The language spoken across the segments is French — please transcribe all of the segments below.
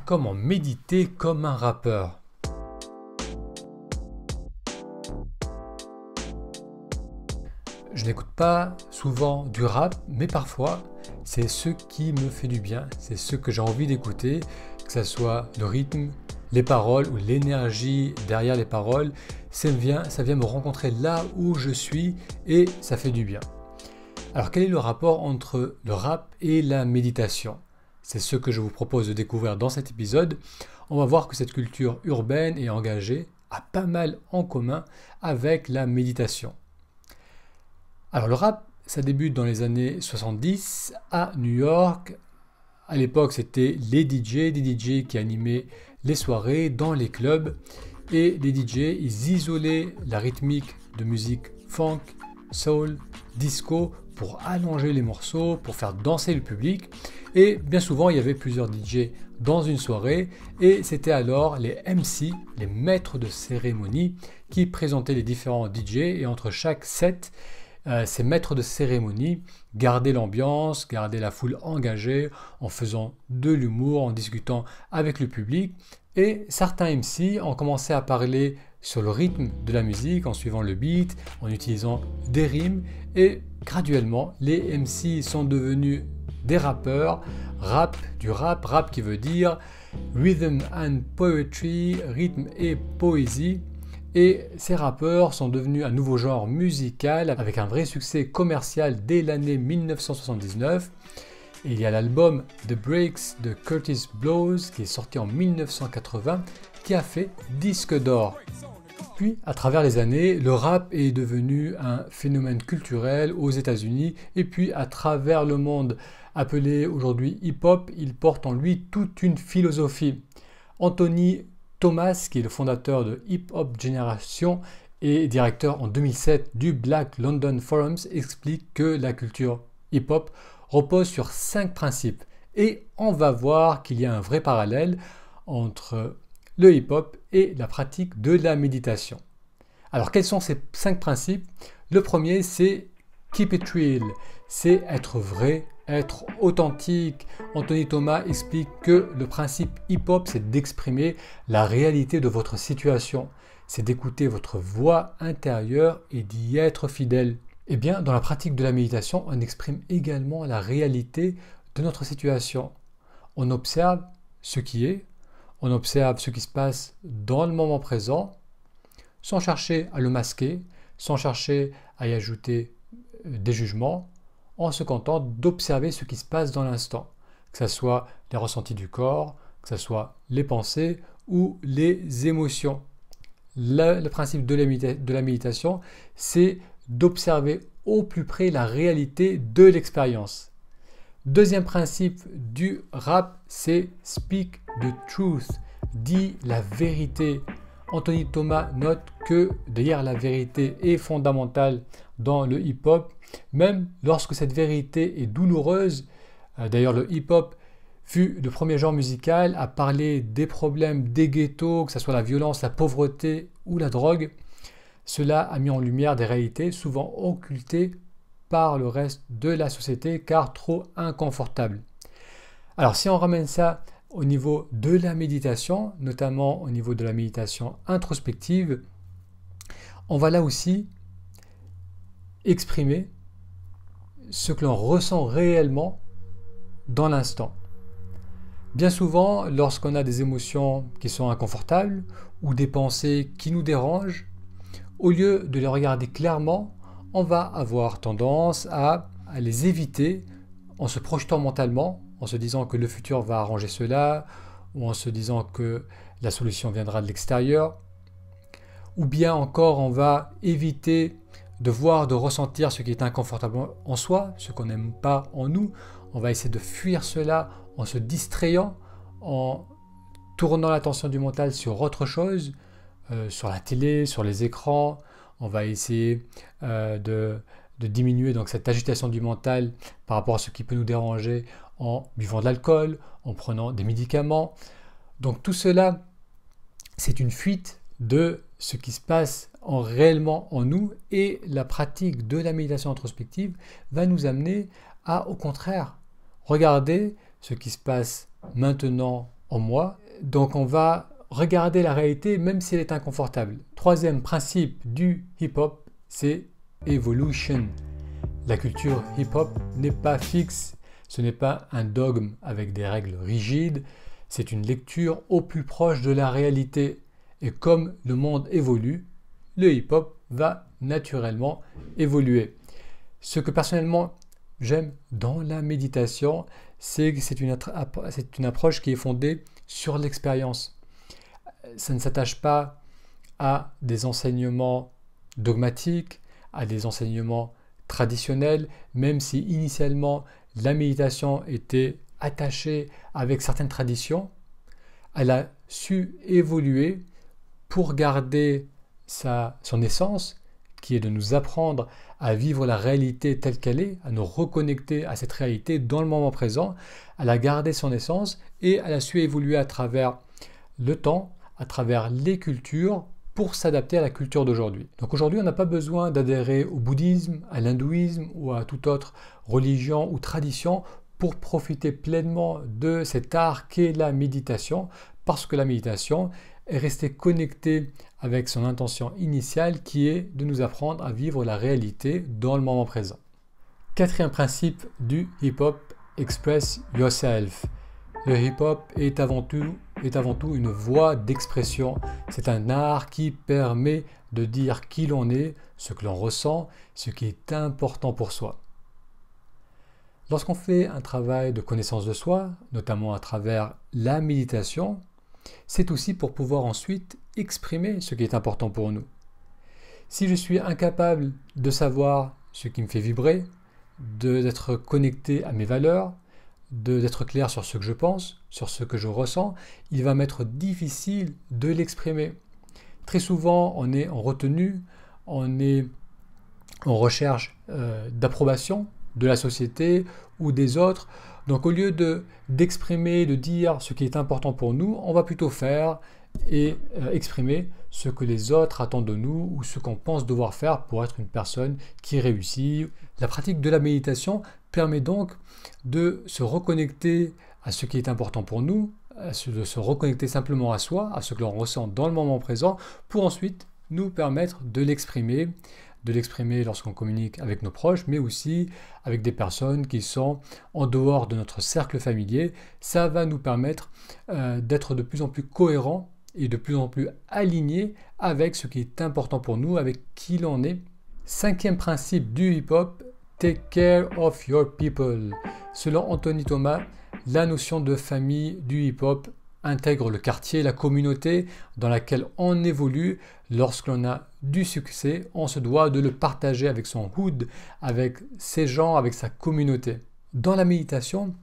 Comment méditer comme un rappeur? Je n'écoute pas souvent du rap, mais parfois c'est ce qui me fait du bien, c'est ce que j'ai envie d'écouter, que ce soit le rythme, les paroles ou l'énergie derrière les paroles, ça vient me rencontrer là où je suis et ça fait du bien. Alors quel est le rapport entre le rap et la méditation? C'est ce que je vous propose de découvrir dans cet épisode. On va voir que cette culture urbaine et engagée a pas mal en commun avec la méditation. Alors le rap, ça débute dans les années 70 à New York. À l'époque, c'était des DJ qui animaient les soirées dans les clubs. Et les DJ, ils isolaient la rythmique de musique funk, soul, disco pour allonger les morceaux, pour faire danser le public. Et bien souvent, il y avait plusieurs DJ dans une soirée et c'était alors les MC, les maîtres de cérémonie, qui présentaient les différents DJ et entre chaque set, ces maîtres de cérémonie gardaient l'ambiance, gardaient la foule engagée en faisant de l'humour, en discutant avec le public. Et certains MC ont commencé à parler sur le rythme de la musique en suivant le beat, en utilisant des rimes et graduellement les MC sont devenus des rappeurs, rap qui veut dire rhythm and poetry, rythme et poésie. Et ces rappeurs sont devenus un nouveau genre musical avec un vrai succès commercial dès l'année 1979. Et il y a l'album The Breaks de Curtis Blows qui est sorti en 1980 qui a fait disque d'or. Puis, à travers les années, le rap est devenu un phénomène culturel aux États-Unis et puis à travers le monde appelé aujourd'hui hip-hop, il porte en lui toute une philosophie. Anthony Thomas, qui est le fondateur de Hip Hop Generation et directeur en 2007 du Black London Forums, explique que la culture hip-hop repose sur 5 principes. Et on va voir qu'il y a un vrai parallèle entre le hip-hop et la pratique de la méditation. Alors quels sont ces 5 principes? Le premier, c'est Keep it real, c'est être vrai, être authentique. Anthony Thomas explique que le principe hip-hop, c'est d'exprimer la réalité de votre situation, c'est d'écouter votre voix intérieure et d'y être fidèle. Eh bien, dans la pratique de la méditation, on exprime également la réalité de notre situation. On observe ce qui est, on observe ce qui se passe dans le moment présent, sans chercher à le masquer, sans chercher à y ajouter des jugements, en se contentant d'observer ce qui se passe dans l'instant, que ce soit les ressentis du corps, que ce soit les pensées ou les émotions. Le principe de la méditation, c'est d'observer au plus près la réalité de l'expérience. Deuxième principe du rap, c'est Speak the truth, dis la vérité. Anthony Thomas note que dire la vérité est fondamental dans le hip-hop, même lorsque cette vérité est douloureuse. D'ailleurs, le hip-hop fut le premier genre musical à parler des problèmes des ghettos, que ce soit la violence, la pauvreté ou la drogue. Cela a mis en lumière des réalités souvent occultées par le reste de la société car trop inconfortables. Alors si on ramène ça au niveau de la méditation, notamment au niveau de la méditation introspective, on va là aussi exprimer ce que l'on ressent réellement dans l'instant. Bien souvent, lorsqu'on a des émotions qui sont inconfortables ou des pensées qui nous dérangent, au lieu de les regarder clairement, on va avoir tendance à les éviter en se projetant mentalement, en se disant que le futur va arranger cela, ou en se disant que la solution viendra de l'extérieur. Ou bien encore, on va éviter de voir, de ressentir ce qui est inconfortable en soi, ce qu'on n'aime pas en nous. On va essayer de fuir cela en se distrayant, en tournant l'attention du mental sur autre chose, sur la télé, sur les écrans. On va essayer de diminuer donc cette agitation du mental par rapport à ce qui peut nous déranger en buvant de l'alcool, en prenant des médicaments. Donc tout cela, c'est une fuite de ce qui se passe réellement en nous et la pratique de la méditation introspective va nous amener à, au contraire, regarder ce qui se passe maintenant en moi. Donc on va regarder la réalité même si elle est inconfortable. Troisième principe du hip-hop, c'est evolution. La culture hip-hop n'est pas fixe, ce n'est pas un dogme avec des règles rigides, c'est une lecture au plus proche de la réalité. Et comme le monde évolue, le hip-hop va naturellement évoluer. Ce que personnellement j'aime dans la méditation, c'est que c'est une approche qui est fondée sur l'expérience. Ça ne s'attache pas à des enseignements dogmatiques, à des enseignements traditionnels, même si initialement la méditation était attachée avec certaines traditions, elle a su évoluer pour garder son essence, qui est de nous apprendre à vivre la réalité telle qu'elle est, à nous reconnecter à cette réalité dans le moment présent. Elle a gardé son essence et elle a su évoluer à travers le temps, à travers les cultures, pour s'adapter à la culture d'aujourd'hui. Donc aujourd'hui, on n'a pas besoin d'adhérer au bouddhisme, à l'hindouisme ou à toute autre religion ou tradition pour profiter pleinement de cet art qu'est la méditation, parce que la méditation est restée connectée avec son intention initiale qui est de nous apprendre à vivre la réalité dans le moment présent. Quatrième principe du hip-hop, express yourself. Le hip-hop est avant tout une voie d'expression. C'est un art qui permet de dire qui l'on est, ce que l'on ressent, ce qui est important pour soi. Lorsqu'on fait un travail de connaissance de soi, notamment à travers la méditation, c'est aussi pour pouvoir ensuite exprimer ce qui est important pour nous. Si je suis incapable de savoir ce qui me fait vibrer, d'être connecté à mes valeurs, d'être clair sur ce que je pense, sur ce que je ressens, il va m'être difficile de l'exprimer. Très souvent, on est en retenue, on est en recherche d'approbation de la société ou des autres. Donc au lieu d'exprimer, de dire ce qui est important pour nous, on va plutôt faire et exprimer ce que les autres attendent de nous ou ce qu'on pense devoir faire pour être une personne qui réussit. La pratique de la méditation permet donc de se reconnecter à ce qui est important pour nous, de se reconnecter simplement à soi, à ce que l'on ressent dans le moment présent, pour ensuite nous permettre de l'exprimer lorsqu'on communique avec nos proches, mais aussi avec des personnes qui sont en dehors de notre cercle familier. Ça va nous permettre d'être de plus en plus cohérents et de plus en plus alignés avec ce qui est important pour nous, avec qui l'on est. Cinquième principe du hip-hop, take care of your people. Selon Anthony Thomas, la notion de famille du hip-hop intègre le quartier, la communauté dans laquelle on évolue. Lorsque l'on a du succès, on se doit de le partager avec son hood, avec ses gens, avec sa communauté. Dans la méditation,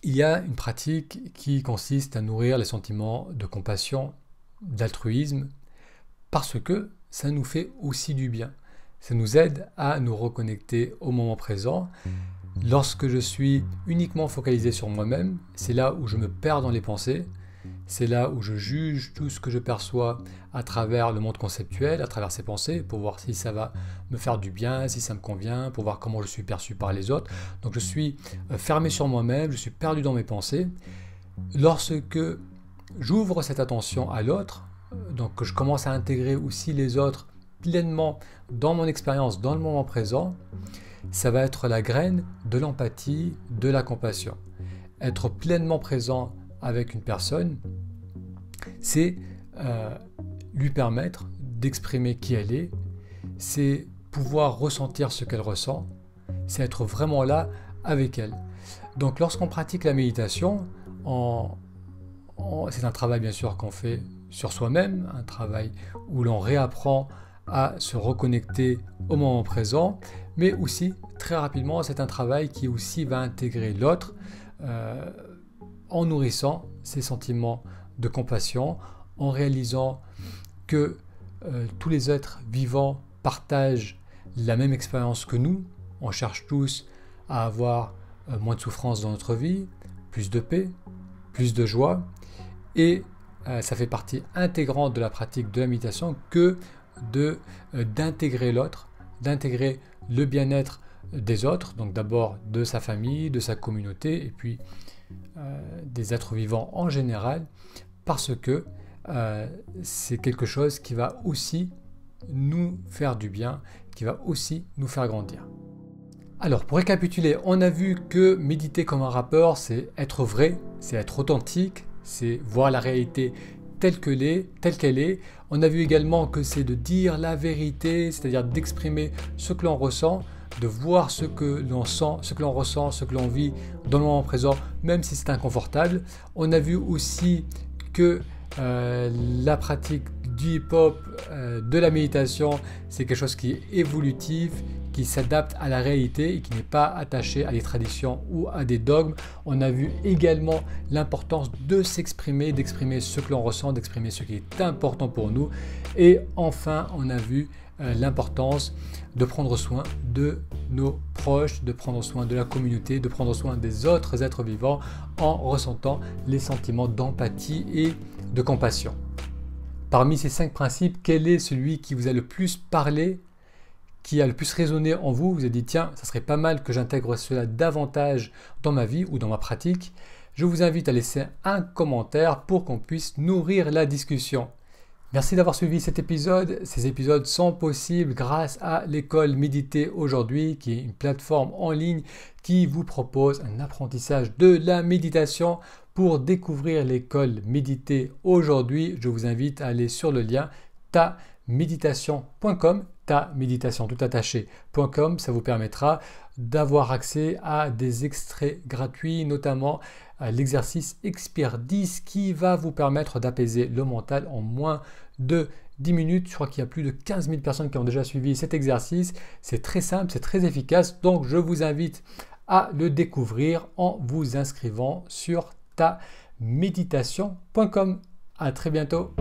il y a une pratique qui consiste à nourrir les sentiments de compassion, d'altruisme, parce que ça nous fait aussi du bien. Ça nous aide à nous reconnecter au moment présent. Lorsque je suis uniquement focalisé sur moi-même, c'est là où je me perds dans les pensées, c'est là où je juge tout ce que je perçois à travers le monde conceptuel, à travers ces pensées, pour voir si ça va me faire du bien, si ça me convient, pour voir comment je suis perçu par les autres. Donc je suis fermé sur moi-même, je suis perdu dans mes pensées. Lorsque j'ouvre cette attention à l'autre, donc que je commence à intégrer aussi les autres pleinement dans mon expérience, dans le moment présent, ça va être la graine de l'empathie, de la compassion. Être pleinement présent avec une personne, c'est lui permettre d'exprimer qui elle est, c'est pouvoir ressentir ce qu'elle ressent, c'est être vraiment là avec elle. Donc lorsqu'on pratique la méditation, c'est un travail bien sûr qu'on fait sur soi-même, un travail où l'on réapprend à se reconnecter au moment présent, mais aussi très rapidement c'est un travail qui aussi va intégrer l'autre en nourrissant ses sentiments de compassion, en réalisant que tous les êtres vivants partagent la même expérience que nous. On cherche tous à avoir moins de souffrance dans notre vie, plus de paix, plus de joie, et ça fait partie intégrante de la pratique de la méditation que d'intégrer l'autre, d'intégrer le bien-être des autres, donc d'abord de sa famille, de sa communauté, et puis des êtres vivants en général, parce que c'est quelque chose qui va aussi nous faire du bien, qui va aussi nous faire grandir. Alors, pour récapituler, on a vu que méditer comme un rappeur, c'est être vrai, c'est être authentique, c'est voir la réalité telle qu'elle est. On a vu également que c'est de dire la vérité, c'est-à-dire d'exprimer ce que l'on ressent, de voir ce que l'on sent, ce que l'on ressent, ce que l'on vit dans le moment présent, même si c'est inconfortable. On a vu aussi que la pratique du hip-hop, de la méditation, c'est quelque chose qui est évolutif, qui s'adapte à la réalité et qui n'est pas attaché à des traditions ou à des dogmes. On a vu également l'importance de s'exprimer, d'exprimer ce que l'on ressent, d'exprimer ce qui est important pour nous. Et enfin, on a vu l'importance de prendre soin de nos proches, de prendre soin de la communauté, de prendre soin des autres êtres vivants en ressentant les sentiments d'empathie et de compassion. Parmi ces 5 principes, quel est celui qui vous a le plus parlé, qui a le plus résonné en vous? Vous avez dit, tiens, ça serait pas mal que j'intègre cela davantage dans ma vie ou dans ma pratique. Je vous invite à laisser un commentaire pour qu'on puisse nourrir la discussion. Merci d'avoir suivi cet épisode. Ces épisodes sont possibles grâce à l'école Méditer aujourd'hui, qui est une plateforme en ligne qui vous propose un apprentissage de la méditation. Pour découvrir l'école Méditer aujourd'hui, je vous invite à aller sur le lien taméditation.com, taméditation.com. Ça vous permettra d'avoir accès à des extraits gratuits, notamment à l'exercice Expire 10 qui va vous permettre d'apaiser le mental en moins de 10 minutes. Je crois qu'il y a plus de 15 000 personnes qui ont déjà suivi cet exercice. C'est très simple, c'est très efficace. Donc, je vous invite à le découvrir en vous inscrivant sur taméditation.com. À très bientôt.